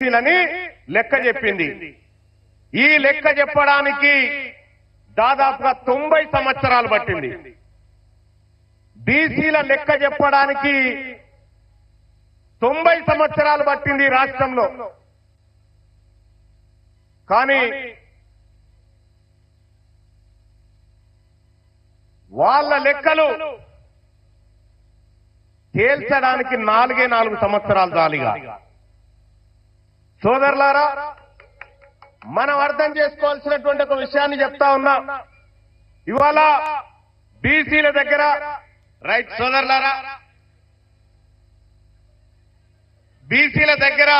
బీసీలని లెక్క చెప్పింది. ఈ లెక్క చెప్పడానికి దాదాపుగా 90 సంవత్సరాలు పట్టింది. బీసీల లెక్క చెప్పడానికి 90 సంవత్సరాలు పట్టింది రాష్ట్రంలో. కానీ వాళ్ళ లెక్కలు తేల్చడానికి 4 సంవత్సరాలు చాలిగా. సోదరులారా, మనం అర్థం చేసుకోవాల్సినటువంటి ఒక విషయాన్ని చెప్తా ఉన్నా. ఇవాళ బీసీల దగ్గర రైట్ సోదరులారా, బీసీల దగ్గర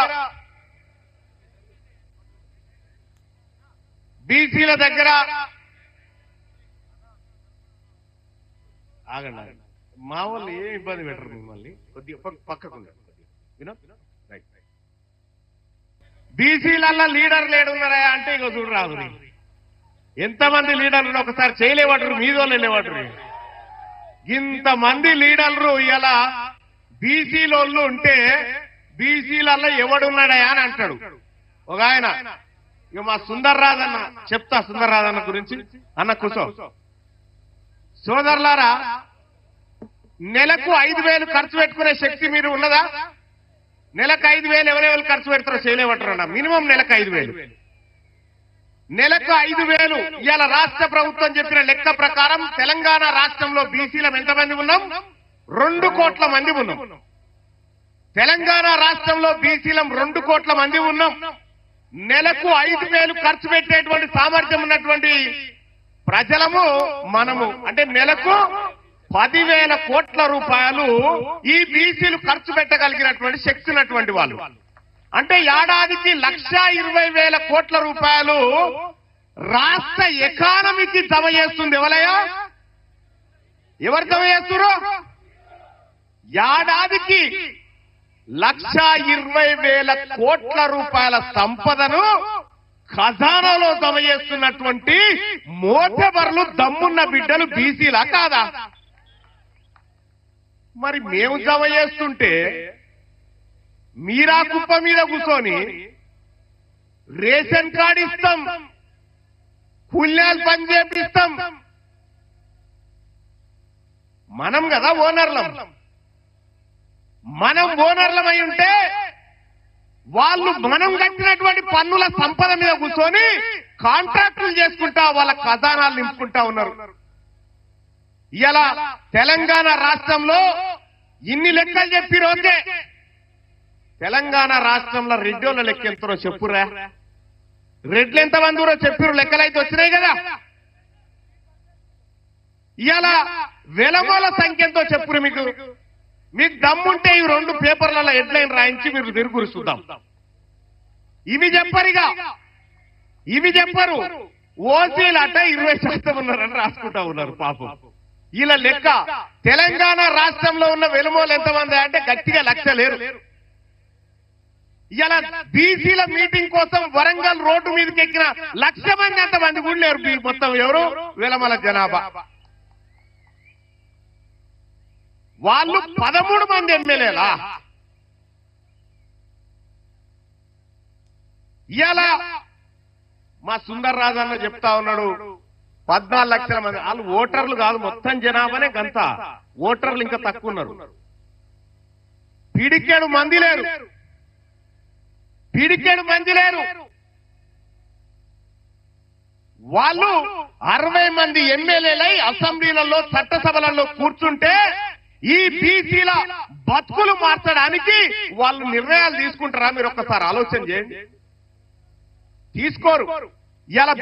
ఆగండి, మా వాళ్ళు ఏం ఇబ్బంది పెట్టరు మిమ్మల్ని, కొద్దిగా పక్కకు రైట్. బీసీలల్లో లీడర్ లేడున్నారా అంటే ఇక చూడరాదు. ఎంతమంది లీడర్లు ఒకసారి చేయలేవాడు, మీదోళ్ళు వెళ్ళేవాడు. ఇంతమంది లీడర్లు ఇలా బీసీలోళ్ళు ఉంటే బీసీలలో ఎవడున్నాడా అని అంటాడు ఒక ఆయన. ఇక మా సుందర్రాజన్న చెప్తా, సుందర్రాజన్న గురించి. అన్న కూసో. సోదరులారా, నెలకు 5,000 ఖర్చు పెట్టుకునే శక్తి మీరు ఉన్నదా? నెలకు 5,000 ఎవరెవరు ఖర్చు పెడతారో చేయలేమంటారన్న. మినిమం నెలకు 5,000. నెలకు 5,000 ఇవాళ రాష్ట్ర ప్రభుత్వం చెప్పిన లెక్క ప్రకారం తెలంగాణ రాష్ట్రంలో బీసీలం ఎంతమంది ఉన్నాం? 2 కోట్ల మంది ఉన్నాం. తెలంగాణ రాష్ట్రంలో బీసీలం 2 కోట్ల మంది ఉన్నాం. నెలకు 5,000 ఖర్చు పెట్టేటువంటి సామర్థ్యం ఉన్నటువంటి ప్రజలము మనము. అంటే నెలకు 10,000 కోట్ల రూపాయలు ఈ బీసీలు ఖర్చు పెట్టగలిగినటువంటి శక్తి ఉన్నటువంటి వాళ్ళు. అంటే ఏడాదికి 1,20,000 కోట్ల రూపాయలు రాష్ట్ర ఎకానమీకి జమ చేస్తుంది. ఎవరు జమ చేస్తున్నారు? ఏడాదికి 1,20,000 కోట్ల రూపాయల సంపదను ఖజానాలో జమ చేస్తున్నటువంటి మోతబర్లు దమ్మున్న బిడ్డలు బీసీలా కాదా? మరి మేము జమ చేస్తుంటే మీరా కుప్ప మీద కూర్చొని రేషన్ కార్డు ఇస్తాం, పుణ్యాలు పని చేపిస్తాం. మనం కదా ఓనర్లం. మనం ఓనర్లమై ఉంటే వాళ్ళు మనం కట్టినటువంటి పన్నుల సంపద మీద కూర్చొని కాంట్రాక్టులు చేసుకుంటా వాళ్ళ ఖజానాలు నింపుకుంటా ఉన్నారు. ఇలా తెలంగాణ రాష్ట్రంలో ఇన్ని లెక్కలు చెప్పి రోజే తెలంగాణ రాష్ట్రంలో రెడ్డోళ్ళ లెక్క ఎంతరో చెప్పురా. రెడ్లు ఎంతమంది చెప్పారు, లెక్కలైతే వచ్చినాయి కదా. ఇలా వెలమోల సంఖ్య ఎంతో చెప్పురు. మీకు దమ్ముంటే ఈ 2 పేపర్లలో హెడ్లైన్ రాయించి మీరు తిరుగురు చూద్దాం. ఇవి చెప్పరు. ఓసీలు అట 20% ఉన్నారని రాసుకుంటా ఉన్నారు పాపం. ఇలా లెక్క తెలంగాణ రాష్ట్రంలో ఉన్న వెలుమోలు ఎంతమంది అంటే గట్టిగా 1,00,000 లేరు. ఇలా బీసీల మీటింగ్ కోసం వరంగల్ రోడ్డు మీదకి ఎక్కిన 1,00,000 మంది అంతమంది కూడా లేరు. మొత్తం ఎవరు వెలమల జనాభా. వాళ్ళు 13 మంది ఎమ్మెల్యేలా. ఇలా మా సుందర్ రాజన్న చెప్తా ఉన్నాడు 14 లక్షల మంది. వాళ్ళు ఓటర్లు కాదు, మొత్తం జనాభానే గంత. ఓటర్లు ఇంకా తక్కువ ఉన్నారు. పిడికేడు మంది లేరు. వాళ్ళు 60 మంది ఎమ్మెల్యేలై అసెంబ్లీలలో చట్టసభలలో కూర్చుంటే ఈ బీసీల బతుకులు మార్చడానికి వాళ్ళు నిర్ణయాలు తీసుకుంటారా? మీరు ఒక్కసారి ఆలోచన చేయండి. తీసుకోరు. ఇలా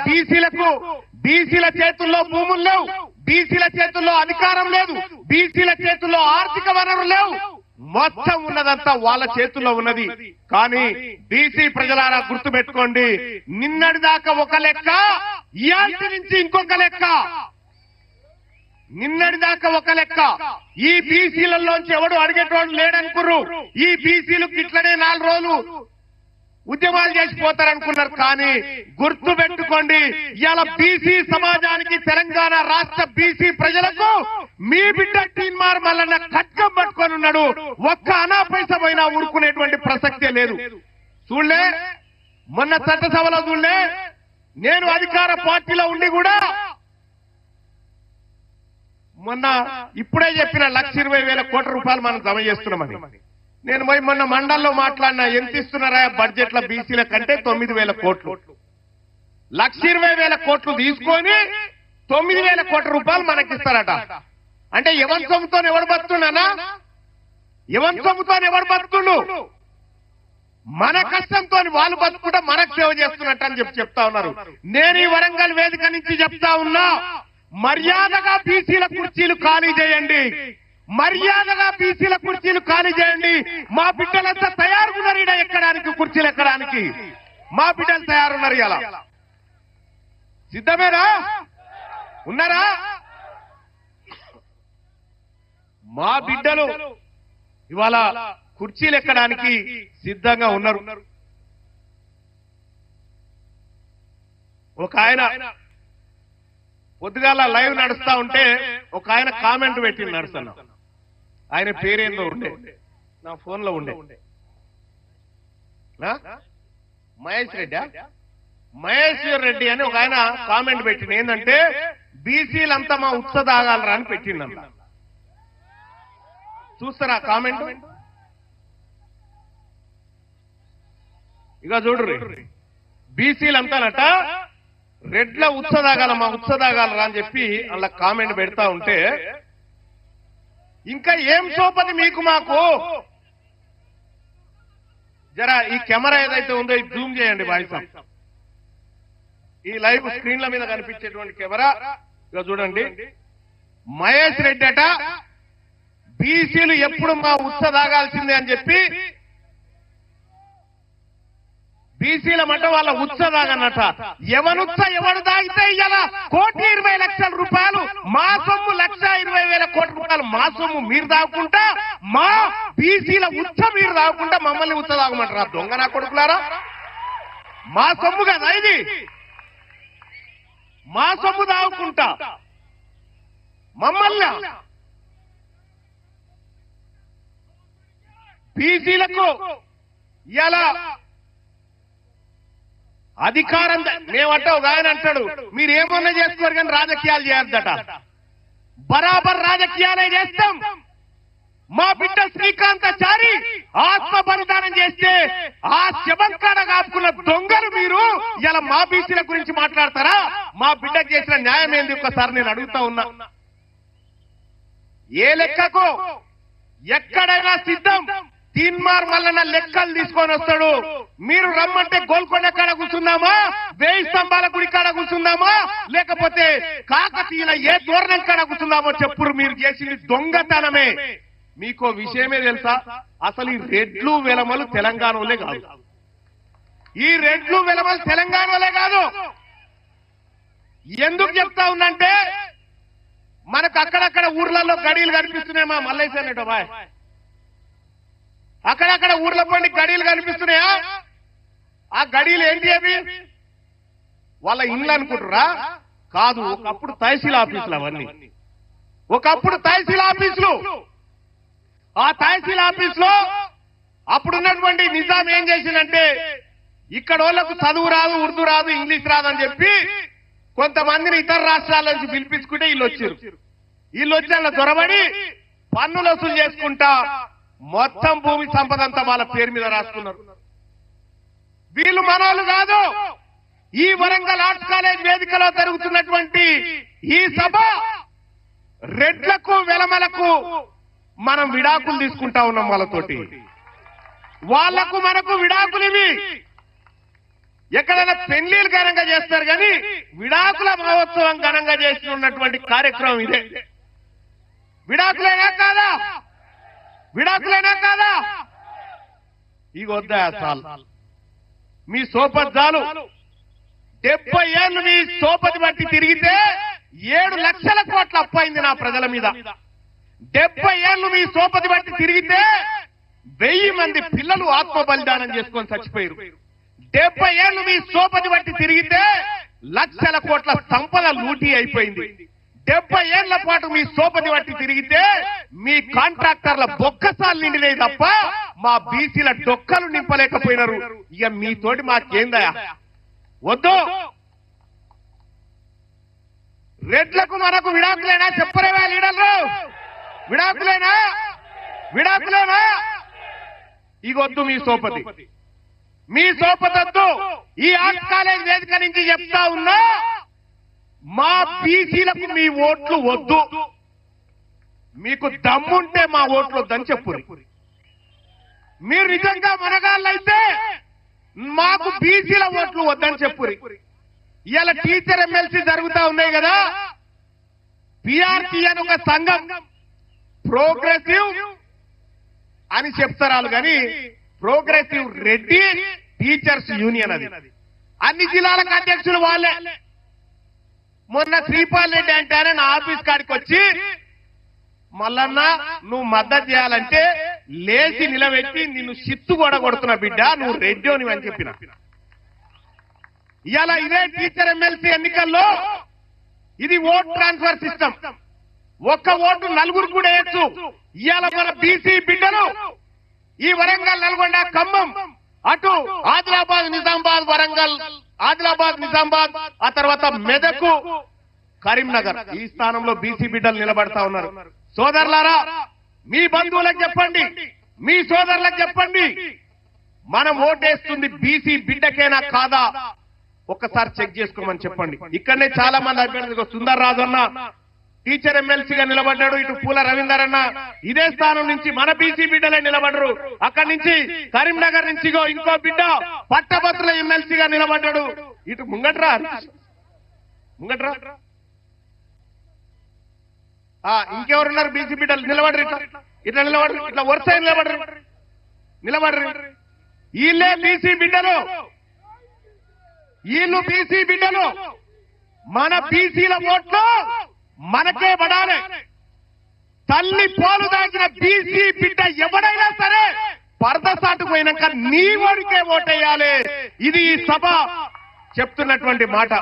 బీసీల చేతుల్లో భూములు లేవు, బీసీల చేతుల్లో అధికారం లేదు, బీసీల చేతుల్లో ఆర్థిక వనరులు లేవు. మొత్తం ఉన్నదంతా వాళ్ళ చేతుల్లో ఉన్నది. కానీ బీసీ ప్రజలారా గుర్తుపెట్టుకోండి, నిన్నటి దాకా ఒక లెక్క, ఇయాల్టి నుంచి ఇంకొక లెక్క. నిన్నటి దాకా ఒక లెక్క. ఈ బీసీలలోంచి ఎవడు అడిగేటోడు లేడనుకున్నారు. ఈ బీసీలకు ఇట్లనే 4 రోజులు ఉద్యమాలు చేసిపోతారనుకున్నారు. కానీ గుర్తు పెట్టుకోండి, ఇవాళ బీసీ సమాజానికి, తెలంగాణ రాష్ట్ర బీసీ ప్రజలకు మీ బిడ్డ టీన్మార్ మల్లన్న ఖడ్గం పట్టుకొని ఉన్నాడు. ఒక్క అనా పైస పోయినా ఊరుకునేటువంటి ప్రసక్తే లేదు. చూడలే, మొన్న చట్టసభలో చూడలే, నేను అధికార పార్టీలో ఉండి కూడా మొన్న ఇప్పుడే చెప్పిన 1,20,000 కోట్ల రూపాయలు మనం జమ చేస్తున్నామని. నేను పోయి మొన్న మండల్లో మాట్లాడినా, ఎంత ఇస్తున్నారా బడ్జెట్ల బీసీల కంటే 9,000 కోట్లు. 1,20,000 కోట్లు తీసుకొని 9,000 కోట్ల రూపాయలు మనకిస్తారట. అంటే ఎవరి సొమ్ముతో ఎవడు బతుకున్నానా? ఎవరి సొమ్ముతో ఎవడు బతుకుండు? మన కష్టంతో వాళ్ళు బతుకుంటే మనకు సేవ చేస్తున్నట్టు అని చెప్తా ఉన్నారు. నేను ఈ వరంగల్ వేదిక నుంచి చెప్తా ఉన్నా, మర్యాదగా బీసీల కుర్చీలు ఖాళీ చేయండి, మర్యాదగా బీసీల కుర్చీలు ఖాళీ చేయండి. మా బిడ్డలంతా తయారున్నారు ఈడ ఎక్కడానికి, కుర్చీలు ఎక్కడానికి మా బిడ్డలు తయారున్నారు. ఇలా సిద్ధమేనా? ఉన్నారా? మా బిడ్డలు ఇవాళ కుర్చీలు ఎక్కడానికి సిద్ధంగా ఉన్నారు. ఒక ఆయన పొద్దుగాల లైవ్ నడుస్తా ఉంటే ఒక ఆయన కామెంట్ పెట్టి నడుస్తున్నా, ఆయన పేరేందో ఉండే, నా ఫోన్ లో ఉండే, మహేశ్వర్ రెడ్డి అని ఒక ఆయన కామెంట్ పెట్టింది. ఏంటంటే బీసీలంతా మా ఉత్స తాగాలరా అని పెట్టిందన్న. చూస్తారా కామెంట్? ఇక చూడరు, బీసీలంతానట రెడ్ల ఉత్స తాగాల, మా ఉత్స తాగాలరా అని చెప్పి అలా కామెంట్ పెడతా ఉంటే, ఇంకా ఏం సోపది మీకు మాకు? జరా ఈ కెమెరా ఏదైతే ఉందో ఇది జూమ్ చేయండి బాయ్స్. ఈ లైవ్ స్క్రీన్ల మీద కనిపించేటువంటి కెమెరా ఇక చూడండి. మహేష్ రెడ్డి అట బీసీలు ఎప్పుడు మా ఉత్స తాగాల్సిందే అని చెప్పి, బీసీల మట వాళ్ళ ఉత్స తాగనట. ఎవనుత్స ఎవడు తాగితే ఇలా 1,20,00,000 రూపాయలు మా సొమ్ము, 1,20,000 కోట్ల రూపాయలు మా సొమ్ము మీరు తాగుకుంటా, మా బీసీల ఉత్స మీరు తాగుకుంటా మమ్మల్ని ఉత్స తాగమంటారా? దొంగ నా కొడుకులారా, మా సొమ్ము కదా ఇది, మా సొమ్ము తాగుకుంటా మమ్మల్ని. బీసీలకు ఇలా అధికారం మేమంటే ఒక ఆయన అంటాడు, మీరేమన్నా చేసుకోరు కానీ రాజకీయాలు చేయొద్దట. బరాబర్ రాజకీయాలే చేస్తాం. మా బిడ్డ శ్రీకాంతాచారి ఆత్మ బలిదానం చేస్తే ఆ శవంకాడ కాపుకున్న దొంగలు మీరు ఇలా మా బీసీల గురించి మాట్లాడతారా? మా బిడ్డకు చేసిన న్యాయం ఏంది ఒక్కసారి నేను అడుగుతా ఉన్నా. ఏ లెక్కకు ఎక్కడైనా సిద్ధం. తీన్మార్ మల్లన్న లెక్కలు తీసుకొని వస్తాడు. మీరు రమ్మంటే గోల్కొండ కాడ కూర్చుందామా, 1000 స్తంభాల గుడి కాడ కూర్చుందామా, లేకపోతే కాకతీయుల ఏ దూరణం కాడ కూర్చుందామో చెప్పురు. మీరు చేసింది దొంగతనమే. మీకో విషయమే తెలుసా? అసలు ఈ రెడ్లు వెలమలు తెలంగాణలో కాదు. ఈ రెడ్లు వెలమలు తెలంగాణలో కాదు. ఎందుకు చెప్తా ఉందంటే, మనకు అక్కడక్కడ ఊర్లలో గడీలు కనిపిస్తున్నాయి. మా మల్లేశ్వర అనేటో బాయ్, అక్కడక్కడ ఊర్ల పండి గడీలు కనిపిస్తున్నాయా? ఆ గడీలు ఏంటి అవి? వాళ్ళ ఇల్లు అనుకుంటురా? కాదు, ఒకప్పుడు తహసీల్ ఆఫీసులు అవన్నీ. ఒకప్పుడు తహసీల్ ఆఫీసులు. ఆ తహసీల్ ఆఫీసులో అప్పుడున్నటువంటి నిజాం ఏం చేసిందంటే, ఇక్కడ వాళ్ళకు చదువు రాదు, ఉర్దూ రాదు, ఇంగ్లీష్ రాదు అని చెప్పి కొంతమందిని ఇతర రాష్ట్రాల నుంచి పిలిపించుకుంటే వీళ్ళు వచ్చారు. వీళ్ళు వచ్చి అలా దొరబడి పన్నులు వసూలు చేసుకుంటా మొత్తం భూమి సంపద అంతా వాళ్ళ పేరు మీద రాసుకున్నారు. వీళ్ళు మనోళ్ళు కాదు. ఈ వరంగల్ ఆర్ట్స్ కాలేజ్ వేదికలో జరుగుతున్నటువంటి ఈ సభ రెడ్లకు వెలమలకు మనం విడాకులు తీసుకుంటా ఉన్నాం వాళ్ళతోటి. వాళ్లకు మనకు విడాకులు ఇవి. ఎక్కడైనా పెళ్లిళ్ళు ఘనంగా చేస్తారు కానీ విడాకుల మహోత్సవం ఘనంగా చేస్తున్నటువంటి కార్యక్రమం ఇదే. విడాకులైనా కాదా? విడాకులైనా కాదా? ఇక వద్దా చాలు మీ సోపద్దాలు. 70 ఏళ్లు మీ సోపతి బట్టి తిరిగితే 7 లక్షల కోట్ల అప్పయింది నా ప్రజల మీద. 70 ఏళ్లు మీ సోపతి బట్టి తిరిగితే 1000 మంది పిల్లలు ఆత్మ బలిదానం చేసుకొని చచ్చిపోయారు. 70 ఏళ్లు మీ సోపతి బట్టి తిరిగితే లక్షల కోట్ల సంపద లూటీ అయిపోయింది. 70 ఏళ్ల పాటు మీ సోపతి బట్టి తిరిగితే మీ కాంట్రాక్టర్ల బొక్కసాలు నిండినాయి తప్ప మా బీసీల డొక్కలు నింపలేకపోయినారు. ఇక మీతోటి మాకేందయా? వద్దు. రెడ్లకు మనకు విడాకులేనా? చెప్పరేవా లీడర్లు? విడాకులేనా? ఇగొద్దు మీ సోపతి, మీ సోపతొద్దు. ఈ ఆర్ట్స్ కాలేజ్ వేదిక నుంచి చెప్తా ఉన్నా, మా బీసీలకు మీ ఓట్లు వద్దు. మీకు దమ్ముంటే మా ఓట్లు వద్దని చెప్పు. మీరు నిజంగా మనగాళ్ళైతే మాకు బీసీల ఓట్లు వద్దని చెప్పు. ఇవాళ టీచర్ ఎమ్మెల్సీ జరుగుతా ఉన్నాయి కదా, పిఆర్టీ అని ఒక సంఘం, ప్రోగ్రెసివ్ అని చెప్తారు కానీ ప్రోగ్రెసివ్ రెడ్డి టీచర్స్ యూనియన్ అది. అన్ని జిల్లాలకు అధ్యక్షులు వాళ్ళే. మొన్న శ్రీపాల్ రెడ్డి అంటే నా ఆఫీస్ కాడికి వచ్చి, మల్లన్న నువ్వు మద్దతు చేయాలంటే లేచి నిలబెట్టి నిన్ను సిత్తు కూడా కొడుతున్నా బిడ్డ, నువ్వు రెడ్డి అని చెప్పిన. ఇవాళ ఇదే టీచర్ ఎమ్మెల్సీ ఎన్నికల్లో ఇది ఓట్ ట్రాన్స్ఫర్ సిస్టమ్. ఒక్క ఓటు నలుగురు కూడా వేయచ్చు. ఇవాళ మన బీసీ బిడ్డలు ఈ వరంగల్, నల్గొండ, ఖమ్మం, అటు ఆదిలాబాద్, నిజామాబాద్, వరంగల్, ఆదిలాబాద్, నిజామాబాద్, ఆ తర్వాత మెదకు, కరీంనగర్, ఈ స్థానంలో బీసీ బిడ్డలు నిలబడతా ఉన్నారు. సోదరులారా, మీ బంధువులకు చెప్పండి, మీ సోదరులకు చెప్పండి, మనం ఓటేస్తుంది బీసీ బిడ్డకేనా కాదా ఒక్కసారి చెక్ చేసుకోమని చెప్పండి. ఇక్కడనే చాలా మంది అభ్యర్థులు, సుందర్ రాజు అన్న టీచర్ ఎమ్మెల్సీగా నిలబడ్డాడు, ఇటు పూల రవీందర్ అన్న ఇదే స్థానం నుంచి మన బీసీ బిడ్డలే నిలబడరు. అక్కడి నుంచి కరీంనగర్ నుంచి ఇంకో బిడ్డ పట్టభద్రుల ఎమ్మెల్సీగా నిలబడ్డాడు. ఇటు ముంగట్రా ఇంకెవరున్నారు బీసీ బిడ్డలు? నిలబడరు, ఇట్లా నిలబడరు, ఇట్లా వరుస నిలబడరు. వీళ్ళే బీసీ బిడ్డలు, వీళ్ళు బీసీ బిడ్డలు. మన బీసీల ఓట్లు మనకే పడాలి. తల్లి పాలు దాచిన బీసీ బిడ్డ ఎవడైనా సరే పరదసాటు పోయినాక నీ ఓడికే ఓటేయాలి. ఇది ఈ సభ చెప్తున్నటువంటి మాట.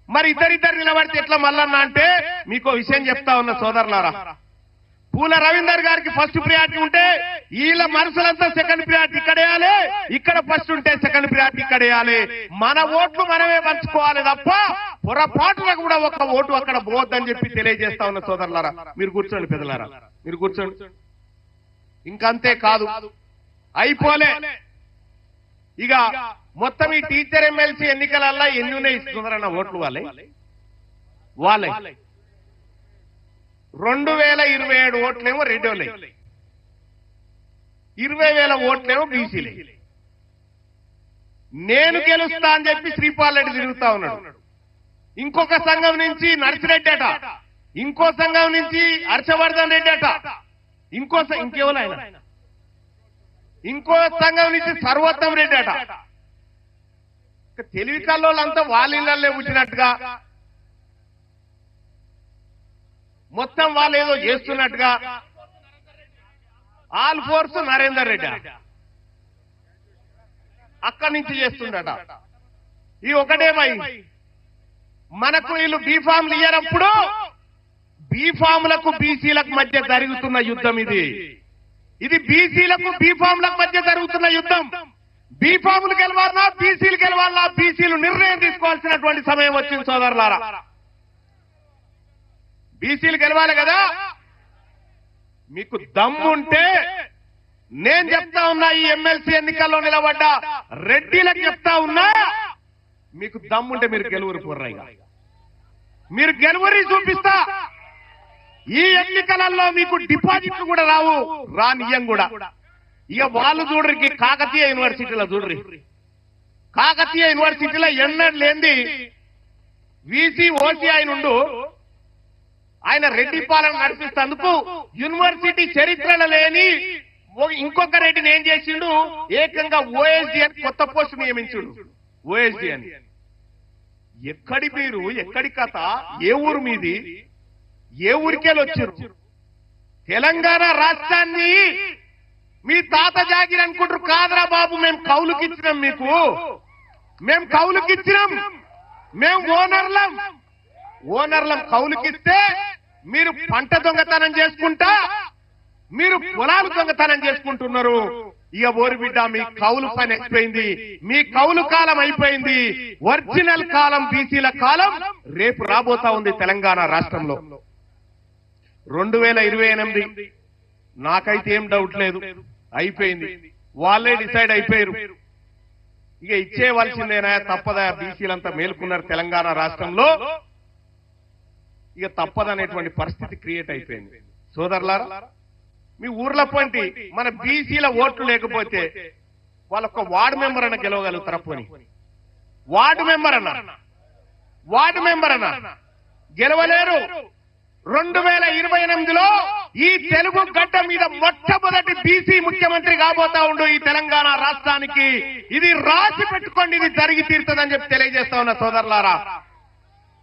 మరి ఇద్దరిద్దరు నిలబడితే ఎట్లా మల్లన్న అంటే, మీకు విషయం చెప్తా ఉన్న సోదరులారా, పూల రవీందర్ గారికి ఫస్ట్ ప్రియారిటీ ఉంటే వీళ్ళ మనసులంతా సెకండ్ ప్రియారిటీ ఇక్కడ వేయాలి, ఇక్కడ ఫస్ట్ ఉంటే సెకండ్ ప్రియారిటీ ఇక్కడ వేయాలి. మన ఓట్లు మనమే పంచుకోవాలి తప్ప పొరపాటులకు కూడా ఒక ఓటు అక్కడ పోవద్దని చెప్పి తెలియజేస్తా ఉన్న సోదరులారా. మీరు కూర్చోండి పెద్దలారా, మీరు కూర్చోండి. ఇంకంతే కాదు, అయిపోలే. ఇక మొత్తం ఈ టీచర్ ఎమ్మెల్సీ ఎన్నికలల్లా ఎన్ని ఉన్నాయి ఇస్తున్నారన్న ఓట్లు వాళ్ళే 2027 ఓట్లేమో రెడ్డోలే, 20,000 ఓట్లేమో బీసీలే. నేను గెలుస్తా అని చెప్పి శ్రీపాల్ రెడ్డి తిరుగుతా ఉన్నాడు. ఇంకొక సంఘం నుంచి నర్సిరెడ్డి అట, ఇంకో సంఘం నుంచి హర్షవర్ధన్ రెడ్డి అట, ఇంకెవరు ఆయన, ఇంకో సంఘం నుంచి సర్వోత్తం రెడ్డి అట. తెలివి కల్లోళ్ళంతా వాళ్ళ ఇళ్లే పుట్టినట్టుగా, మొత్తం వాళ్ళు ఏదో చేస్తున్నట్టుగా. ఆల్ ఫోర్స్ నరేందర్ రెడ్డి అక్కడి నుంచి చేస్తుండట. ఈ ఒకటే భయ, మనకు వీళ్ళు బీఫామ్లు ఇయ్యనప్పుడు బీఫామ్లకు బీసీలకు మధ్య జరుగుతున్న యుద్ధం ఇది బీసీలకు బీఫామ్లకు మధ్య జరుగుతున్న యుద్ధం. బీఫామ్లు గెలవాలన్నా బీసీలు గెలవాలన్నా బీసీలు నిర్ణయం తీసుకోవాల్సినటువంటి సమయం వచ్చింది సోదరులారా. బీసీలు గెలవాలి కదా. మీకు దమ్ముంటే నేను చెప్తా ఉన్నా, ఈ ఎమ్మెల్సీ ఎన్నికల్లో నిలబడ్డ రెడ్డిలకు చెప్తా ఉన్నా, మీకు దమ్ముంటే మీరు గెలువురు పోర్రాయిగా, మీరు గెలువురి చూపిస్తా. ఈ ఎన్నికలలో మీకు డిపాజిట్లు కూడా రానియం కూడా. ఇక వాళ్ళు చూడరికి కాకతీయ యూనివర్సిటీలో చూడరి, కాకతీయ యూనివర్సిటీలో ఎన్నడూ లేంది వీసీ ఓసీ అయినుండు ఆయన రెడ్డి పాలన నడిపిస్తేందుకు యూనివర్సిటీ చరిత్రలో లేని ఇంకొక రెడ్డిని ఏం చేసిండు, ఏకంగా ఓఎస్డీ అని కొత్త పోస్టు నియమించుడు. ఓఎస్డీ అని ఎక్కడి మీరు, ఎక్కడి కథ, ఏ ఊరు మీది, ఏ ఊరికెళ్ళొచ్చారు? తెలంగాణ రాష్ట్రాన్ని మీ తాత జాగిరి అనుకుంటారు. కాదరా బాబు, మేము కౌలుకిచ్చినాం, మేము కౌలుకిచ్చినాం, మేము ఓనర్లం కౌలుకిస్తే మీరు పంట దొంగతనం చేసుకుంటా మీరు పొలాలు దొంగతనం చేసుకుంటున్నారు. ఇక ఓరి బిడ్డ మీ కౌలు పని అయిపోయింది, మీ కౌలు కాలం అయిపోయింది. ఒరిజినల్ కాలం బీసీల కాలం రేపు రాబోతా ఉంది తెలంగాణ రాష్ట్రంలో 2028. నాకైతే ఏం డౌట్ లేదు, అయిపోయింది. వాళ్ళే డిసైడ్ అయిపోయారు. ఇక ఇచ్చేవలసిందేనా, తప్పదా? బీసీలంతా మేలుకున్నారు తెలంగాణ రాష్ట్రంలో, ఇక తప్పదనేటువంటి పరిస్థితి క్రియేట్ అయిపోయింది. సోదరులారా, మీ ఊర్ల పంటి మన బీసీల ఓట్లు లేకపోతే వాళ్ళొక్క వార్డు మెంబర్ అన్న గెలవగలుగుతారా? పోని వార్డు మెంబర్ అన్న గెలవలేరు. 2028లో ఈ తెలుగు గడ్డ మీద మొట్టమొదటి బీసీ ముఖ్యమంత్రి కాబోతా ఉండు ఈ తెలంగాణ రాష్ట్రానికి. ఇది రాసి పెట్టుకోండి, ఇది జరిగి తీరుతుందని చెప్పి తెలియజేస్తా ఉన్నా సోదరులారా.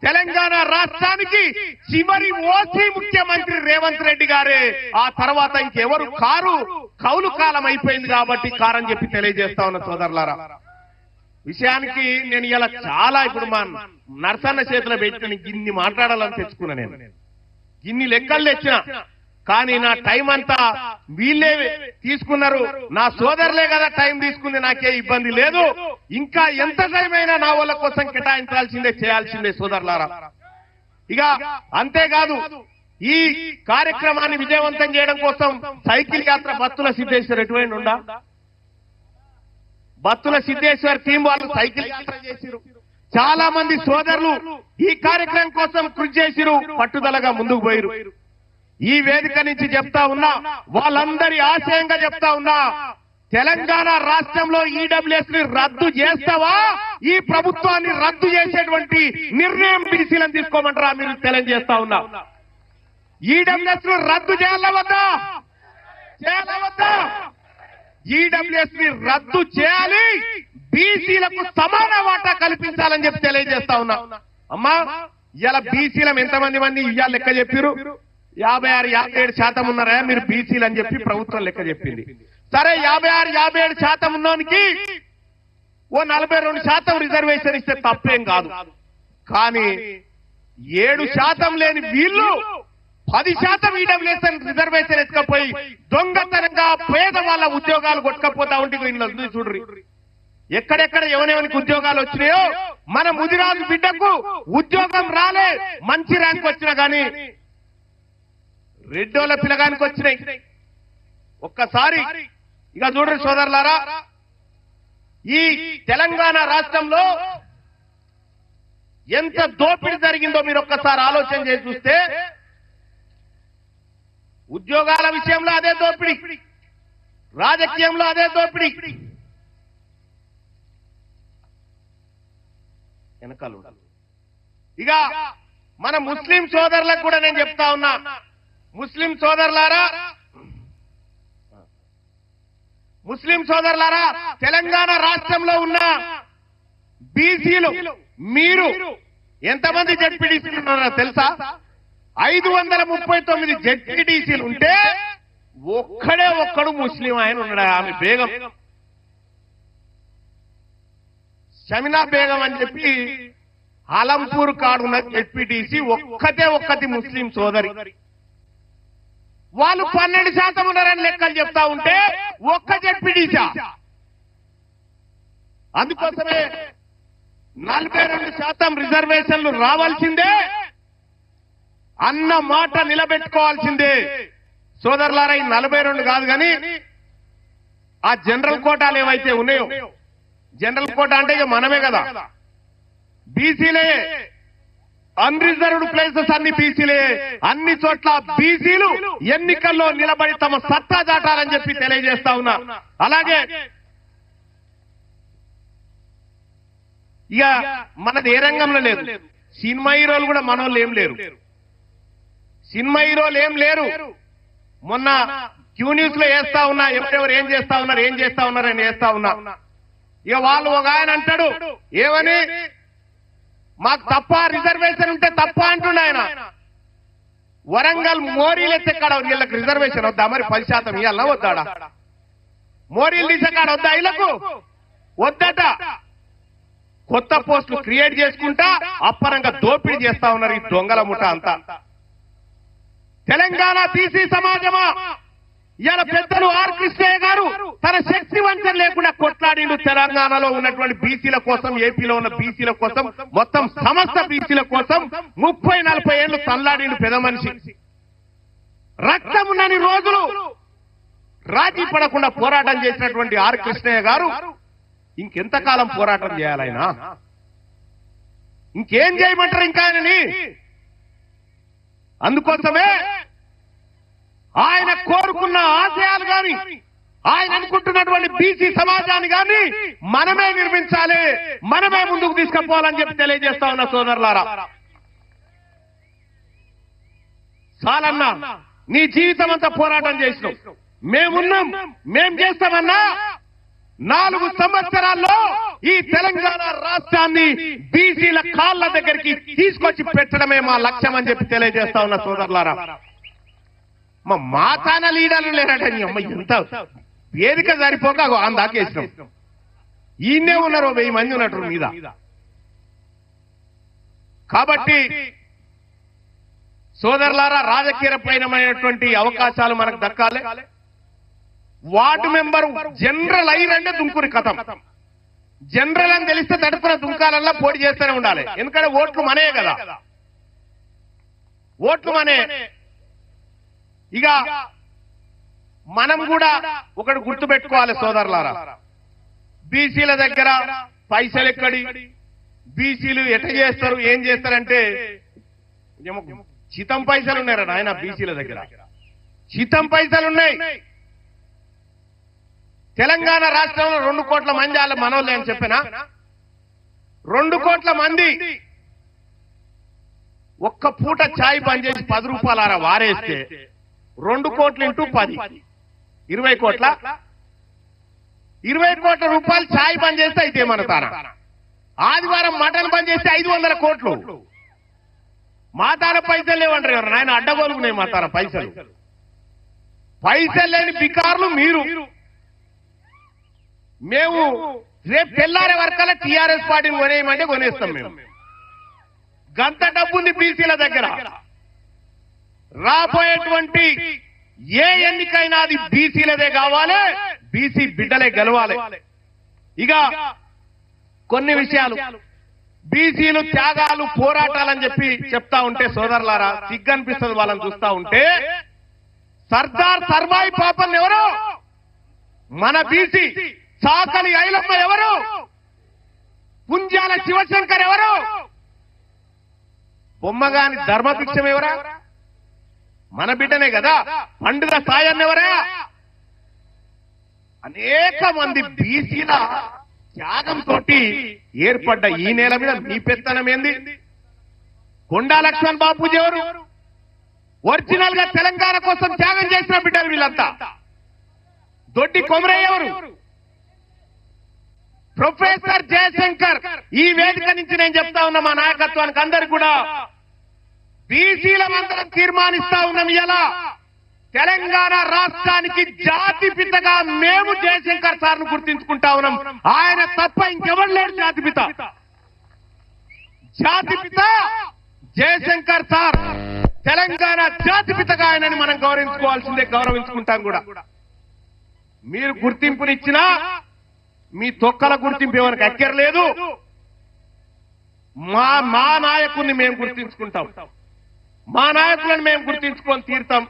తెలంగాణ రాష్ట్రానికి చివరి ఓసీ ముఖ్యమంత్రి రేవంత్ రెడ్డి గారే. ఆ తర్వాత ఇంకెవరు కారు. కౌలు కాలం అయిపోయింది కాబట్టి కారని చెప్పి తెలియజేస్తా ఉన్న సోదరులారా. విషయానికి నేను ఇలా చాలా ఇప్పుడు మా నర్సన్న చేతిలో పెట్టుకుని ఇన్ని మాట్లాడాలని తెచ్చుకున్నా. నేను ఇన్ని లెక్కలు తెచ్చిన, కానీ నా టైం అంతా వీళ్ళే తీసుకున్నారు. నా సోదరులే కదా టైం తీసుకుంది, నాకే ఇబ్బంది లేదు. ఇంకా ఎంత టైం అయినా నా వాళ్ళ కోసం కేటాయించాల్సిందే, చేయాల్సిందే సోదరులారా. ఇక అంతేకాదు, ఈ కార్యక్రమాన్ని విజయవంతం చేయడం కోసం సైకిల్ యాత్ర బత్తుల సిద్ధేశ్వర్ ఎటువంటి ఉండా, బత్తుల సిద్ధేశ్వర్ టీం వాళ్ళు సైకిల్ యాత్ర చేసిరు. చాలా మంది సోదరులు ఈ కార్యక్రమం కోసం కృషి చేసిరు, పట్టుదలగా ముందుకు పోయిరు. ఈ వేదిక నుంచి చెప్తా ఉన్నా, వాళ్ళందరి ఆశయంగా చెప్తా ఉన్నా, తెలంగాణ రాష్ట్రంలో ఈడబ్ల్యూఎస్ ని రద్దు చేస్తావా? ఈ ప్రభుత్వాన్ని రద్దు చేసేటువంటి నిర్ణయం బీసీలను తీసుకోమంటారా? మీరు తెలియజేస్తా ఉన్నా, ఈడబ్ల్యూఎస్ ను రద్దు చేయాలా వద్దా? ఈడబ్ల్యూఎస్ ని రద్దు చేయాలి, బీసీలకు సమాన వాటా కల్పించాలని చెప్పి తెలియజేస్తా ఉన్నా. అమ్మా, ఇలా బీసీలం ఎంతమంది ఇవాళ లెక్క చెప్పారు? 56-57% ఉన్నారా మీరు బీసీలు అని చెప్పి ప్రభుత్వం లెక్క చెప్పింది. సరే, 56-57% ఉన్నోనికి ఓ 42% రిజర్వేషన్ ఇస్తే తప్పేం కాదు. కానీ 7% లేని వీళ్ళు 10% ఈడబ్ల్యూఎస్ రిజర్వేషన్ ఎత్తుకపోయి దొంగతనంగా పేద వాళ్ళ ఉద్యోగాలు కొట్టుకపోతా ఉంటే చూడ్రి ఎక్కడెక్కడ ఎవరెవరికి ఉద్యోగాలు వచ్చినాయో. మన ముదిరాజు బిడ్డకు ఉద్యోగం రాలే, మంచి ర్యాంక్ వచ్చినా గానీ రెడ్డోళ్ళ పిల్లగానికి వచ్చినాయి. ఒక్కసారి ఇక చూడండి సోదరులారా, ఈ తెలంగాణ రాష్ట్రంలో ఎంత దోపిడీ జరిగిందో మీరు ఒక్కసారి ఆలోచన చేసి చూస్తే, ఉద్యోగాల విషయంలో అదే దోపిడీ, రాజకీయంలో అదే దోపిడీ. వెనకాల ఇక మన ముస్లిం సోదరులకు కూడా నేను చెప్తా ఉన్నా, ముస్లిం సోదరులారా, తెలంగాణ రాష్ట్రంలో ఉన్న బీసీలు మీరు ఎంతమంది జడ్పీటీసీలు ఉన్నారో తెలుసా? 539 జడ్పీటీసీలు ఉంటే ఒక్కడు ముస్లిం ఆయన ఉన్నాడు. ఆమె బేగం, షమినా బేగం అని చెప్పి ఆలంపూర్ కాడున్న జడ్పీటీసీ ఒక్కటి ముస్లిం సోదరి. వాళ్ళు 12% ఉన్నారని లెక్కలు చెప్తా ఉంటే ఒక్క జడ్పీటీసీ. అందుకోసమే 42% రిజర్వేషన్లు రావాల్సిందే అన్న మాట నిలబెట్టుకోవాల్సిందే సోదరులారా. ఈ 42 కాదు కానీ ఆ జనరల్ కోటాలు ఏవైతే ఉన్నాయో, జనరల్ కోటా అంటే ఇక మనమే కదా, బీసీలే. అన్రిజర్వ్డ్ ప్లేసెస్ అన్ని బీసీలే. అన్ని చోట్ల బీసీలు ఎన్నికల్లో నిలబడి తమ సత్తా చాటాలని చెప్పి తెలియజేస్తా ఉన్నా. అలాగే ఇక మనది ఏ రంగంలో లేదు, సినిమా హీరోలు కూడా మనోళ్ళు ఏం లేరు, సినిమా హీరోలు ఏం లేరు. మొన్న క్యూ న్యూస్ లో వేస్తా ఉన్నా, ఎవరెవరు ఏం చేస్తా ఉన్నారు అని వేస్తా ఉన్నా. ఇక వాళ్ళు ఒక ఆయన అంటాడు, ఏమని, మాకు తప్ప రిజర్వేషన్ ఉంటే తప్ప అంటుండే ఆయన. వరంగల్ మోరీలు ఎత్తెక్కడ వీళ్ళకి రిజర్వేషన్ వద్దా మరి? 10% ఇవ్వాలన్నా వద్దాడా? మోరీలు తీసేకాడ వద్దా వీళ్ళకు? వద్దట. కొత్త పోస్టులు క్రియేట్ చేసుకుంటా అప్పరంగా దోపిడీ చేస్తా ఉన్నారు ఈ దొంగల ముఠ అంతా. తెలంగాణ బీసీ సమాజమా, ఇవాళ పెద్దలు ఆర్ కృష్ణయ్య గారు తన శక్తి వంచన లేకుండా కొట్లాడిండు తెలంగాణలో ఉన్నటువంటి బీసీల కోసం, ఏపీలో ఉన్న బీసీల కోసం, మొత్తం సమస్త బీసీల కోసం 30-40 ఏళ్లు తల్లాడిండు పెద్ద మనిషి. రక్తమున్నని రోజులు రాజీ పడకుండా పోరాటం చేసినటువంటి ఆర్ కృష్ణయ్య గారు ఇంకెంతకాలం పోరాటం చేయాలైనా? ఇంకేం చేయమంటారు ఇంకా ఆయనని? అందుకోసమే ఆయన కోరుకున్న ఆశయాలు గాని, ఆయన అనుకుంటున్నటువంటి బీసీ సమాజాన్ని గాని మనమే నిర్మించాలి, మనమే ముందుకు తీసుకుపోవాలని చెప్పి తెలియజేస్తా ఉన్న సోదరులారా. చాలన్నా, నీ జీవితం అంతా పోరాటం చేసినావు, మేమున్నాం, మేం చేస్తామన్నా 4 సంవత్సరాల్లో ఈ తెలంగాణ రాష్ట్రాన్ని బీసీల కాళ్ళ దగ్గరికి తీసుకొచ్చి పెట్టడమే మా లక్ష్యం అని చెప్పి తెలియజేస్తా ఉన్న సోదరులారా. మా తాన లీడర్లు లేరట, అమ్మ ఎంత వేదిక సరిపోక అందాకేసినాం. ఈయనే ఉన్నారు 1000 మంది ఉన్నట్టు మీద. కాబట్టి సోదరులారా, రాజకీయపైనమైనటువంటి అవకాశాలు మనకు దక్కాలి. వార్డు మెంబర్ జనరల్ అయినంటే దుంకుని కథం. జనరల్ అని తెలిస్తే తడుపున దుంకాలల్లా పోటీ చేస్తూనే ఉండాలి. ఎందుకంటే ఓట్లు మనే కదా, ఓట్లు మనే. ఇక మనం కూడా ఒకటి గుర్తు పెట్టుకోవాలి సోదరులారా, బీసీల దగ్గర పైసలు ఎక్కడి, బీసీలు ఎట్ట చేస్తారు, ఏం చేస్తారంటే చితం పైసలు ఉన్నారట ఆయన బీసీల దగ్గర. చితం పైసలు ఉన్నాయి. తెలంగాణ రాష్ట్రంలో 2 కోట్ల మంది వాళ్ళ మనోళ్ళే అని చెప్పినా, 2 కోట్ల మంది ఒక్క పూట ఛాయ్ బంద్ చేసి 10 రూపాయలు వారేస్తే 2 కోట్లు ఇంటూ 10 20 కోట్ల. 20 కోట్ల రూపాయలు ఛాయ్ బంద్ చేస్తే అయితే మన తాన. ఆదివారం మటన్ బంద్ చేస్తే 500 కోట్లు. మా తాన పైసలు లేవంటారు ఎవరు నాయన, అడ్డగోలుకున్నాయి మా తాన పైసలు. పైసలు లేని బికార్లు మీరు. మేము రేపు తెల్లారే వరకల్లా టీఆర్ఎస్ పార్టీని కొనేయమంటే కొనేస్తాం. మేము గంత డబ్బుంది బీసీల దగ్గర. రాబోయేటువంటి ఏ ఎన్నికైనా అది బీసీలదే కావాలి, బీసీ బిడ్డలే గెలవాలి. ఇక కొన్ని విషయాలు బీసీలు త్యాగాలు పోరాటాలని చెప్పి చెప్తా ఉంటే సోదరులారా సిగ్గనిపిస్తుంది వాళ్ళని చూస్తా ఉంటే. సర్దార్ సర్వాయి పాపన్ ఎవరు? మన బీసీ. సాకలి ఐలమ్మ ఎవరు? పుంజాల శివశంకర్ ఎవరు? బొమ్మగాని ధర్మభిక్షం ఎవరా? మన బిడ్డనే కదా. పండుగ సాయాన్ని ఎవరా? అనేక మంది బీసీల త్యాగంతో ఏర్పడ్డ ఈ నేల మీద మీ పెత్తనం ఏంది? కొండా లక్ష్మణ్ బాపూజీ ఎవరు? ఒరిజినల్ గా తెలంగాణ కోసం త్యాగం చేసిన బిడ్డలు వీళ్ళంతా. దొడ్డి కొమరయ్య ఎవరు? ప్రొఫెసర్ జయశంకర్. ఈ వేదిక నుంచి నేను చెప్తా ఉన్నా మా నాయకత్వానికి అందరు కూడా, బీసీలమందరం తీర్మానిస్తా ఉన్నాం ఇలా తెలంగాణ రాష్ట్రానికి జాతిపితగా మేము జయశంకర్ సార్ను గుర్తించుకుంటా ఉన్నాం. ఆయన తప్ప ఇంకెవరు లేడు జాతిపిత. జాతిపిత జయశంకర్ సార్. తెలంగాణ జాతిపితగా ఆయనని మనం గౌరవించుకోవాల్సిందే, గౌరవించుకుంటాం కూడా. మీరు గుర్తింపునిచ్చినా మీ తొక్కల గుర్తింపు ఎవరికి అక్కర్లేదు. మా నాయకుడిని మేము గుర్తించుకుంటాం, మా నాయకులను మేము గుర్తించుకొని తీరుతాం.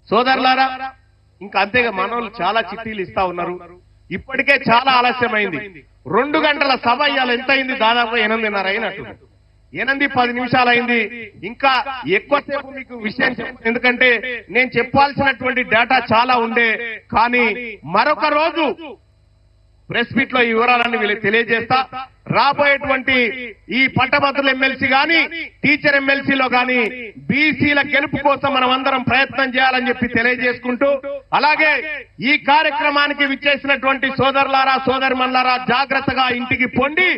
సోదరులారా, ఇంకా అంతేగా మనోళ్ళు చాలా చిట్టీలు ఇస్తా ఉన్నారు. ఇప్పటికే చాలా ఆలస్యమైంది. 2 గంటల సభ ఇవాళ ఎంత అయింది? దాదాపు 8:30 అయినట్టు. 8-10 నిమిషాలు అయింది. ఇంకా ఎక్కువసేపు మీకు విషయం ఎందుకంటే నేను చెప్పాల్సినటువంటి డేటా చాలా ఉండే. కానీ మరొక రోజు ప్రెస్ మీట్ లో ఈ వివరాలన్నీ వీళ్ళకి తెలియజేస్తా. రాబోయేటువంటి ఈ పట్టభద్రుల ఎమ్మెల్సీ గాని, టీచర్ ఎమ్మెల్సీలో గాని బీసీల గెలుపు కోసం మనం అందరం ప్రయత్నం చేయాలని చెప్పి తెలియజేసుకుంటూ, అలాగే ఈ కార్యక్రమానికి విచ్చేసినటువంటి సోదరులారా సోదరిమణులారా జాగ్రత్తగా ఇంటికి పొండి.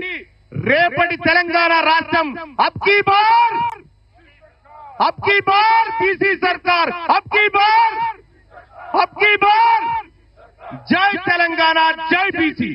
రేపటి తెలంగాణ రాష్ట్రం అబ్కీ బార్ బీసీ సర్కార్, అబ్కీ బార్ జై తెలంగాణ, జై బీసీ.